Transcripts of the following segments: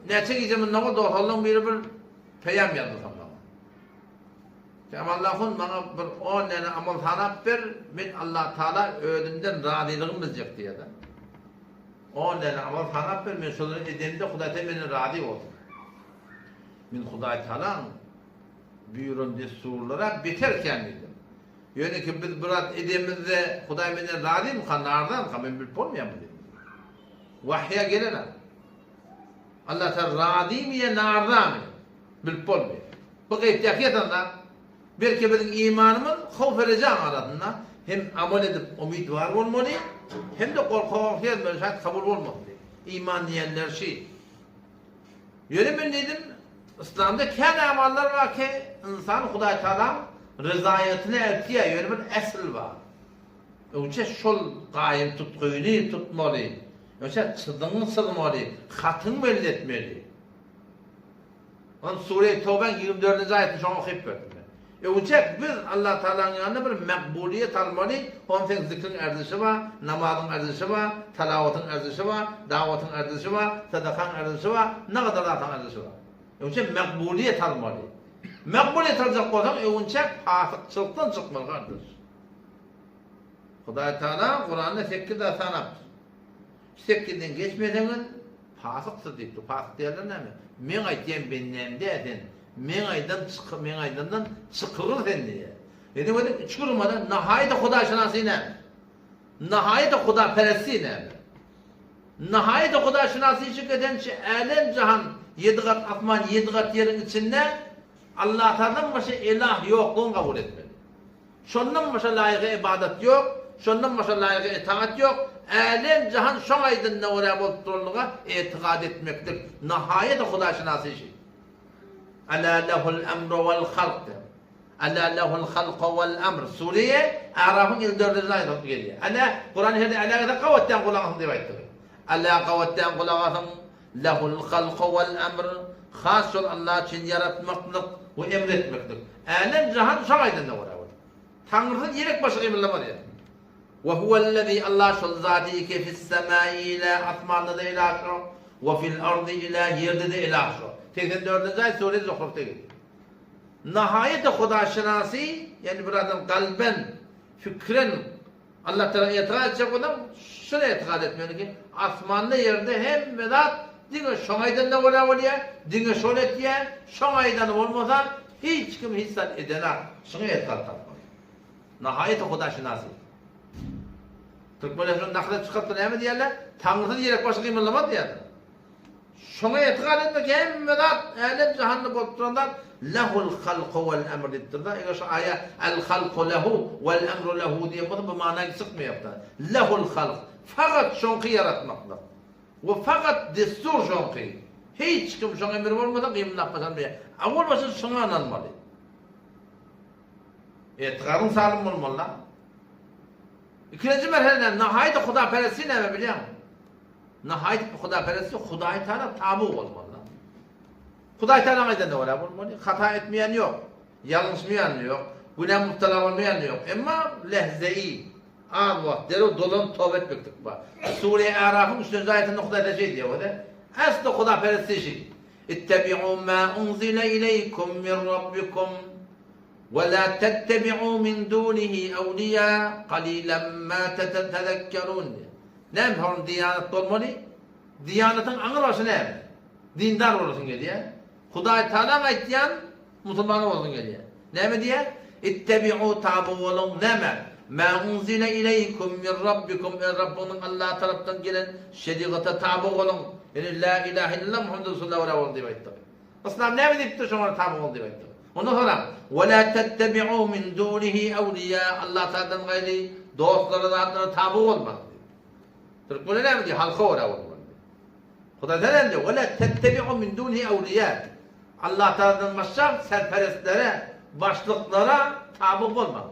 neçe gecemin namı doğalın bir peyam yazdı sana. Allah'ın bana bir 10 tane amal tanap ver, ben Allah Teala ödümden radiliğim bilecek diye de. 10 tane amal tanap ver, ben şunları edemde Huday Teala beni radi olsun. Ben Huday Teala'nın buyurun desturlara biterken miydim? Yani ki biz biraz edemizde Huday beni radi mi kanardan, ben bilip olmayan mı dedim. Vahya geleler. Allah Teala radi mi ya narda mı? Bilip olmuyor. Bu kayıptiyakiyeten de belki bizim imanımız havf vereceğim aradığında hem amel edip umid var olmalı hem de korku etmeli, kabul olmalı. İman diyenler şey. Yöne ben dedim, İslam'da kendi ameller var ki insan Huday Teala rızayetine eltiye yöne bir esl var. Önce şol gayem tutkuyunu tutmalı. Önce çıdığını sığmalı, hatın belli etmeli. On Sure-i Tevbe'nin 24. ayetini şu an okuyup verdim. Önce biz Allah Teala'nın yanında bir makbuliyet almalı. Onun zikrin erzişi var, namazın erzişi var, talavatın erzişi var, davatın erzişi var, sadakan erzişi var, ne kadar atan erzişi var. Önce makbuliyet almalı. Makbuliyet alacak olsan önce fasıkçılıktan çıkmalı kardeş. Huday Teala Kur'an'da 8 asanap. 8'den geçmeden fasıksız deyip, fasık derler ne mi? Men aytyen bennemde edin. Men aydan çıkırır sen diye. Yani böyle çıkırmadan nahayda Huda şinası ne? Nahayda Huda peresti ne? Nahayda Huda şinası için eden şey alem cihan 7 kat atman 7 kat yerin içinde Allah Teala'dan başka ilah yokluğunu kabul etmeli. Şondan başka layıkı ibadet yok, şondan başka layıkı itaat yok. Alem cihan şon aydın ne oraya bolturluğa itikad etmektir. Nahayda Huda şinası için. Ala lehul emru vel halk. Ala lehul halq vel emr. Suriye Araf'ın 54. ayetinde geliyor. Ala Kur'an hadi alakada kavvetten kulağın diye ayettir. Ala kavvetten kulağın lehul halq vel emr. Khas ol Allah için yaratmaklık ve emretmektir. Alem cihan şaydın da var. Tanrı'nın yerek başka emirler var ya. Ve huvellezî Allah şol zâti ki fis semâi ila asmanda da ilah şu ve fil ardı ila yerde de ilah şu. 84. ayet Sure-i Zuhruf'ta geliyor. Nihayet Huda şinası yani bir adam kalben, fikren Allah Teala itikat edecek adam şuna itikat etmiyor ki asmanda yerde hem vedat dine şomaydan da oluyor, dine şöyle diye şomaydan olmasa hiç kim hissat edene şuna itikat etmez. Nihayet Huda şinası. Türkmenlerin naklet çıkarttı ne mi diyorlar? Tanrı'nın yerek başka imanlama diyorlar. Şuna itikat etmek hem vedat alem cihanını bozduranlar lehul halqu vel emr dittir da. Eğer şu ayet el halqu lehu vel emru lehu diye bu manayı sıkmıyor da. Lehul halq. Fakat şonqi yaratmakla. Ve fakat destur şonqi. Hiç kim şuna emir olmadan kıyımlanmasan diye. Avval başın şuna anılmalı. İtikadın sağlam olmalı. İkinci merhale nihayet Huda peresti ne biliyor musun? Nihayet Huda peresti Huday Teala tabu olmalı. Huday Teala meydan ne olmalı? Hata etmeyen yok. Yanlışmayan yok. Günah müptela olmayan yok. Ama lehze-i ağır vakit deri dolan tövbe etmektik var. Sure-i Araf'ın 3. ayetinde Huday şey diyor. Aslı Huda peresti şey. İttebi'u ma unzile ileykum min rabbikum وَلَا تَتَّبِعُوا مِنْ دُونِهِ أَوْلِيَا قَلِيلًا مَا تَتَذَكَّرُونَ. Ne yapalım diyanet olmalı? Diyanetin anır başı ne? Dindar olursun geliyor. Huday Teala'na itiyan Müslüman olursun geliyor. Ne mi diye? İttebi'u tabu olun ne mi? مَا اُنْزِلَ اِلَيْكُمْ مِنْ رَبِّكُمْ Rabbinin Allah tarafından gelen şeriata tabu olun. Yani la ilahe illallah Muhammed Resulullah olun diye ayettir. Aslında ne mi deyip de sonra tabu olun diye ayettir. Ondan sonra وَلَا تَتَّبِعُوا مِنْ دُونِهِ اَوْلِيَا Allah Teala'dan gayri dostları da adına tabu olmaz. Türkmenler ne mi diyor? Halka oraya olmaz. Huda Teala diyor وَلَا تَتَّبِعُوا مِنْ دُونِهِ اَوْلِيَا Allah Teala'dan başka serperestlere, başlıklara tabu olmaz.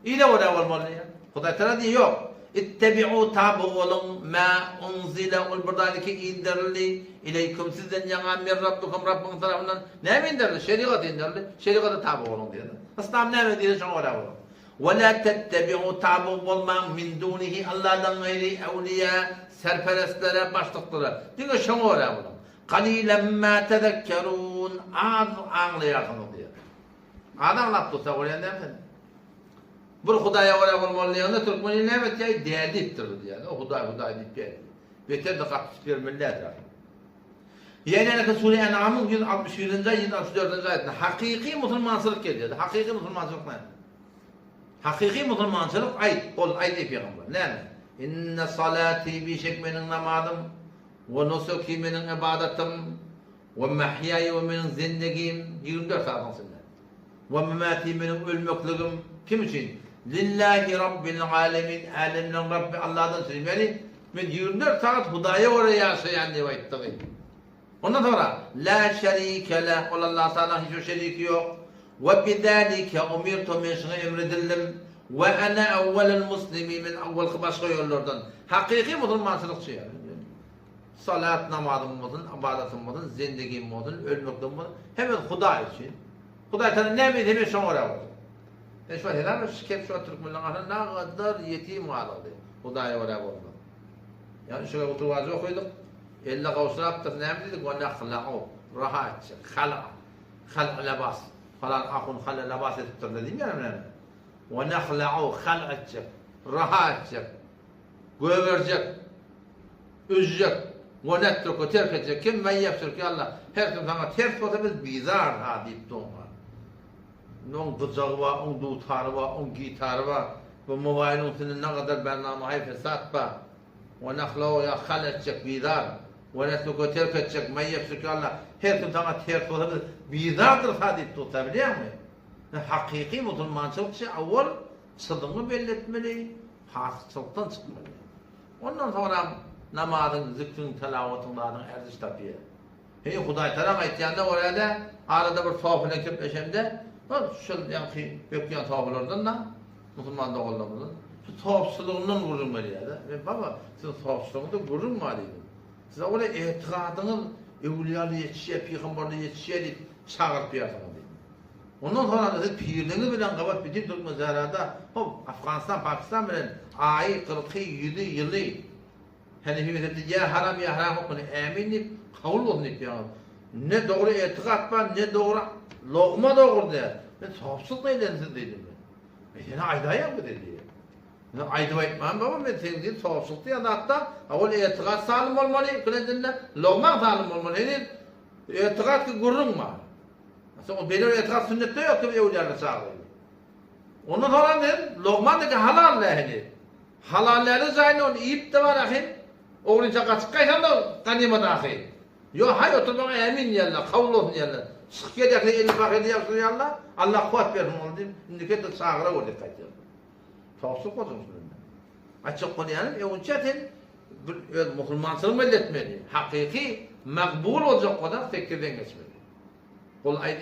İle oraya olmalı ya. Huda Teala diyor yok. İttebi'u tabu olun ma unzile ol buradaki indirildi ileyküm sizden yana min rabbikum Rabbin tarafından ne mi indirildi? Şeriat indirildi. Şeriata tabu olun diyor. Aslında ne mi diyor? Şuna oraya olun. Ve la tettebi'u tabu olman min dunihi Allah'dan gayri evliya serperestlere başlıklara. Diyor şuna oraya olun. Qalilan ma tezekkerun. Az anlayarsınız diyor. Adam laf tutsa oraya demedin. Bir Hudaya oraya olmalıyanda Türkmeni ne evet ya değerli ittirdi yani. O Huday deyip geldi. Beter de kapısı vermeliler. Yani Sure En'am'ın 161. 164. ayetinde hakiki Müslümançılık geliyor. Hakiki Müslümançılık ne? Hakiki Müslümançılık ayet. Kol ayet peygamber. Ne? İnne salati bi şekmenin namazım ve nusuki menin ibadetim ve mahyaya ve menin zindegim 24 saat sonra. Ve memati menin ölmekliğim kim için? Lillahi Rabbil alemin. Alemlerin Rabbi Allah'tan söylemeli. Ben 24 saat Hudaya oraya yaşayan diye ayettiğim. Ondan sonra la şerike leh. Allah Teala hiçbir şeriki yok. Ve bidalike umirtu min şuna emredildim. Ve ana evvelel muslimin min evvel başka yollardan. Hakiki Müslümançılıkçı yani. Salat namazım olsun, ibadetim olsun, zindigim olsun, ölmektim olsun. Hemen Huda için. Huda Teala ne mi demiş sonra var. Şu eder şikayet şu Türkmenlerin ne kadar yetim vardı. Huda'ya oraya olmadı. Yani şöyle oturvazı okuduk. Elle kavuşturap da ne dedik? Ve nekhla'u rahat, khal'a labas falan akun khal'a labas etip dedim ya ne? Ve nekhla'u khal'a rahat, göverecek, üzecek, ve netruku terk edecek. Kim men yapsır ki Allah her kim sana terk olsa biz bizar ha deyip doğma. Non dıcağı var, on dutarı var, on gitarı var. Bu mobilin senin ne kadar bernamayı fesat var. Ve nekhla'u ya khal edecek bizar. Ve netruku terk edecek. Men yapsır ki Allah her kim sana terk olsa biz bizardır ha deyip tutabiliyor mu? Hakiki Müslümançılıkçı evvel sıdığını belli etmeli, fasıkçılıktan çıkmalı. Ondan sonra namazın, zikrin, telavatınlarının erziş tapıyor. Hey Huday Teala ayetlerinde oraya da arada bir sohbetine köpleşemde şu yani bekleyen sohbetlerden da Müslüman da olanlardan şu sohbetsizliğinden vurulmalı ya da. Baba sizin sohbetsizliğinde vurulmalıydı. Siz oraya etikadının evliyalı yetişiye, peygamberle yetişiye deyip çağırıp yapasınız. Ondan sonra da pirliğini bilen kabat bütün Türk mezarada Afganistan, Pakistan bilen ayı 40-100 yılı Hanefi mezhebinde ya haram okunu emin deyip kavul olsun deyip yani. Ne doğru etikat var ne doğru lokma doğru diye. Ben sohbetsizlik neydensiz dedim ben. Yani aydaya mı dedi. Aydı etmem baba ben senin değil sohbetsizlik diye hatta avul etikat salim olmalı. Kılecinde lokma salim olmalı. Yani etikat ki gurrun var. O belirli etikat sünnette yok ki evliyalarla çağırıyor. Ondan sonra ne? Lokman'daki halal lehini. Halalleri zayını onu iyip de var ahin. Oğlunca kaçık kaysan da ganima da ahin. Yok hay oturmaya emin yerler, kavul olsun yerler. Sık gedekli elini bakıydı yapsın yerler. Allah kuvvet versin onu diyeyim. İndiki de çağıra o dikkat ediyor. Tavsuk olsun bundan. Açık konu yani evunçetin Müslümançılığı melletmeli. Hakiki, makbul olacak kadar fikirden geçmeli. Kul ayet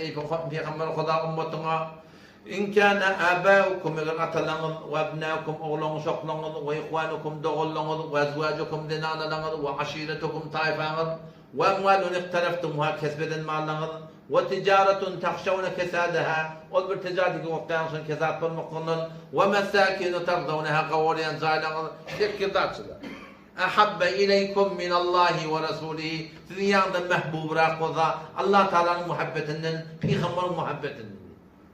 peygamber Huda ummetine in kana abaukum eğer atalarınız ve abnaukum oğlunuz çocuklarınız ve ihvanukum doğullarınız ve ezvacukum dinanalarınız ve aşiretukum taifanız ve emvalun ihtaraftumha kesbeden mallarınız ve ticaretun tahşavne kesadaha o bir ticareti vaktiyansın kesat bulmakının ve mesakinu tardavneha kavaliyan zaylarınız tekkirdatçılar. Ahabbe ileykum minallahi ve rasulihi sizin yanında mehbub bırakmaza Allah Teala'nın muhabbetinden, Peygamber'in muhabbetinden.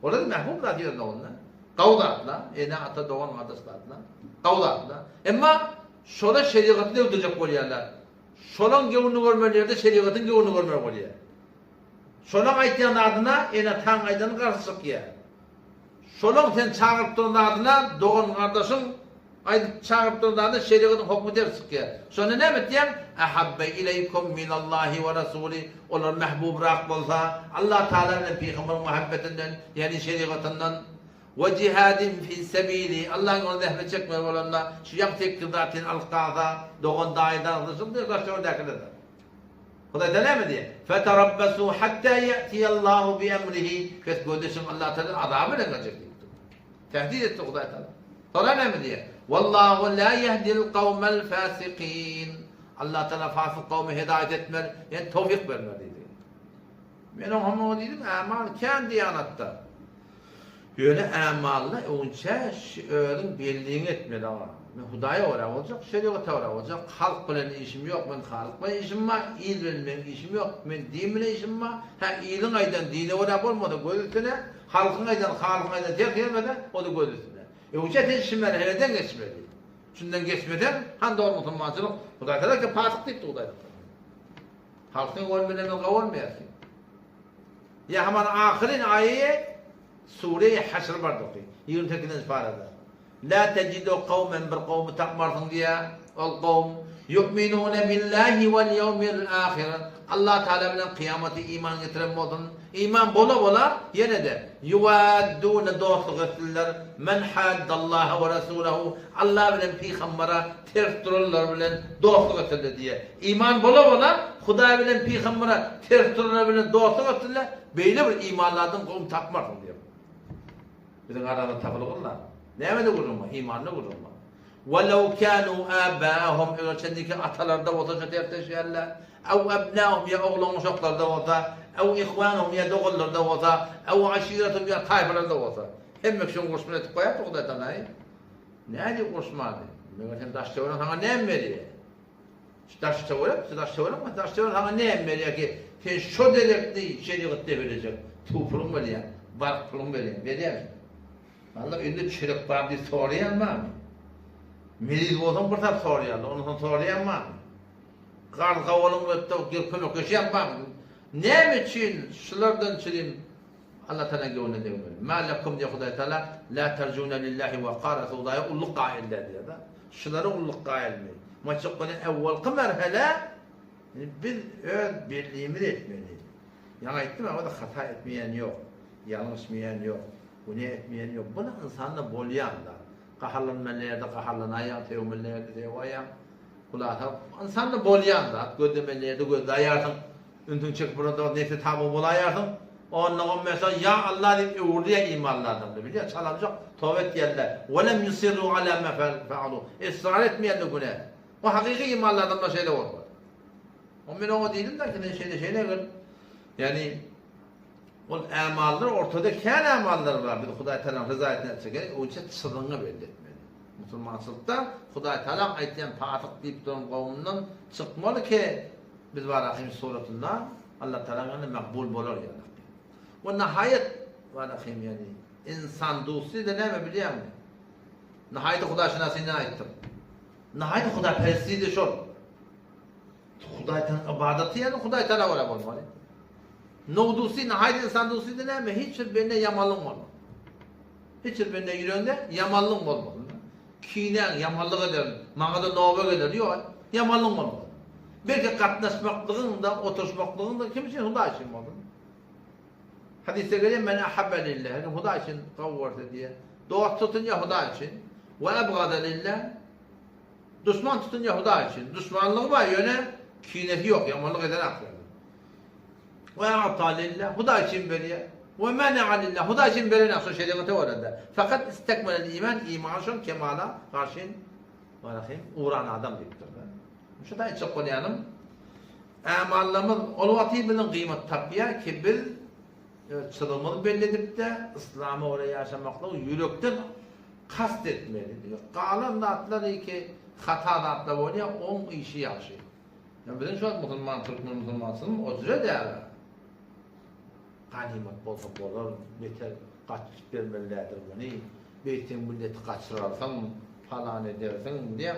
Orada mehbub da diyor onunla. Kavdatla, ne ata doğan adaslarla. Kavdatla. Ama şola şeriatını ödeyecek oluyorlar. Şolan gevunu görmelerde şeriatın gevunu görmeli oluyor. Şolan ayetiyan adına tan aydanı karşı çıkıyor. Şolan sen çağırıp durun adına doğan kardeşin ay çağırıp durduğunda şeriatın hükmü dersi ki. Sonra ne mi diyeyim? Ahabbe ileykum minallahi ve rasuli. Onlar mehbub bırak olsa Allah Teala'nın peygamber muhabbetinden yani şeriatından ve cihadin fi sebili Allah'ın onu zehre çekme olanla şu yaptık kıdatin alqaza doğan daidan dışında da şöyle derler. Huda da ne diye? Feterabbasu hatta ya'tiyallahu bi emrihi. Kes gödeşin Allah Teala azabı ne gelecek? Tehdit etti Huda Teala. Sonra ne diye? Vallahu la yehdil kavmel fasikin. Allah Teala fasık kavmi hidayet etmer, yani tevfik vermer dedi. Ben ona dedim, amal kendi yanatta. Böyle amalla önce öğün belliğini etmeli ama. Men Hudaya ora olacak, şeriata ora olacak. Halk bilen işim yok, men halk bilen işim var. İl bilen men işim yok, men din bilen işim var. Ha ilin aydan dine ora bolmadı gözüne, halkın aydan halkın aydan terkemede o da gözüne. Uçet işim merheleden geçmedi. Şundan geçmeden han doğru musulmançılık Hudaý Teala ki patyk diýip Hudaý. Halkyň gol bilen gowulmaýarsyn. Ya hemen ahirin ayeti Sure-i Haşr bardyky. 28-nji parada. La tejidu kavmen bir kavmi takmarsın diye ol kavm yu'minune billahi vel yevmil ahir. Allah Teala bilen kıyameti iman getiren bolsun. İman bola yine de yuvaddune dostluk ettiler. Men haddallaha ve rasulahu. Allah bilen peygambere ters dururlar bilen dostluk ettiler diye. İman bola Hudaý bilen peygambere ters dururlar bilen dostluk ettiler. Beýle bir imanlardan kavm takmarsın diye. Bizim arada tapılırlar. Näme de gurulma, imanla gurulma. Walau kanu abahum öçendiki atalarda bolsa terteşerler. Aw abnahum ya oğlan uşaklarda bolsa, aw ihwanuhum ya dogallarda bolsa, aw aşiretum ya tayfalarda bolsa. Hemme şoň gurşman etip goýar Hudaý Teala. Näde gurşmady? Men sen daş töwren sana näme berýär? Daş töwren, sana näme berýär ki sen şo delekli şeriatda berejek. Tu pulun berýär, bark pulun berýär. Allah indi çürük var diye sorayanmam. Meriz bolsam bir tap sorayanlar, onu sorayanmam. Qarqa olun ötde girpim köşeyanmam. Näme üçin şulardan çirin Allah Teala gönlüne diyor. Malakum diye Hudaý Teala la terjuna lillahi ve qara Hudaýa ulluq gaýildir diyor da. Şulara ulluq gaýilmi. Maçıqını evvelki merhele biz öz birliğimizi etmeliyiz. Yani ettim ama da hata etmeyen yok. Yanlışmayan yok. Bu ne etmeyen yok. Buna insanla bolyanlar. Qaharlanmalarda qaharlanayan, tevmillerde tevayan. Kulata insanla bolyanlar. Gödemelerde gödayarsın. Üntün çık burada nefsi tabu bulayarsın. Ondan mesela ya Allah deyip uğurluya imanlardan da biliyor. Çalacak tövbe yerler. Ve lem yusirru ala ma fa'alu. Israr etmeyen de güne. O hakiki imanlardan da şeyler var. O ben o değilim de ki şeyler yani o amallar ortada kendi amallar var. Bir Hudaý Teala rızayetine çekerek o için sırrını belli etmeli. Müslümançılıkta Hudaý Teala aytýan patyk diýip duran gowumdan çykmaly ki biz Rahim suratında Allah Teala'nın makbul bolar yani. Ve nihayet Rahim yani insan dostu da näme bilýärmi? Nihayet Hudaý şinasyna aýtdym. Nihayet Hudaý perestliği de şol. Hudaý Teala ibadeti yani Hudaý Teala wara bolmaly. Nowdusi nihayet insan dostu da näme? Hiç bir birine yamanlyk bolmaly. Hiç bir birine ýüreginde yamanlyk bolmaly. Kinen yamanlyk eder, maňa da nowba gelir, ýok, yamanlyk bolmaly. Belki katnaşmaklygyňda, oturuşmaklygyňda kim üçin Hudaý üçin bolmaly. Hadiste gelen men ahabbe lillah, Hudaý üçin gowwardy diye. Dost tutun Hudaý üçin, we abgada lillah. Düşman tutun Hudaý üçin. Düşmanlygy var ýöne, kineti ýok, yamanlyk eden aklar. Ve a'ta lillah, Hudaý üçin berýär. Ve mana'a lillah, Hudaý üçin beren akşam şeriaty barada. Fakat istekmel iman, imanşyn kemala garşyn Rahim uğran adam diýipdir. Şu da çok konuyanım. Amallarımız olvatı bilen kıymet tapýar ki biz çılımını belli edip de İslam'ı oraya yaşamakla yürekten kast etmeli. Qalan atları ki hata atlar oluyor, on işi yaxşı. Yani bizim şu an Müslüman, Türkmen Müslümansın o cüre değerli. Ganimet bolsa bolar, beter kaçıp vermelidir bunu. Beytin milleti kaçırarsan falan edersin diye.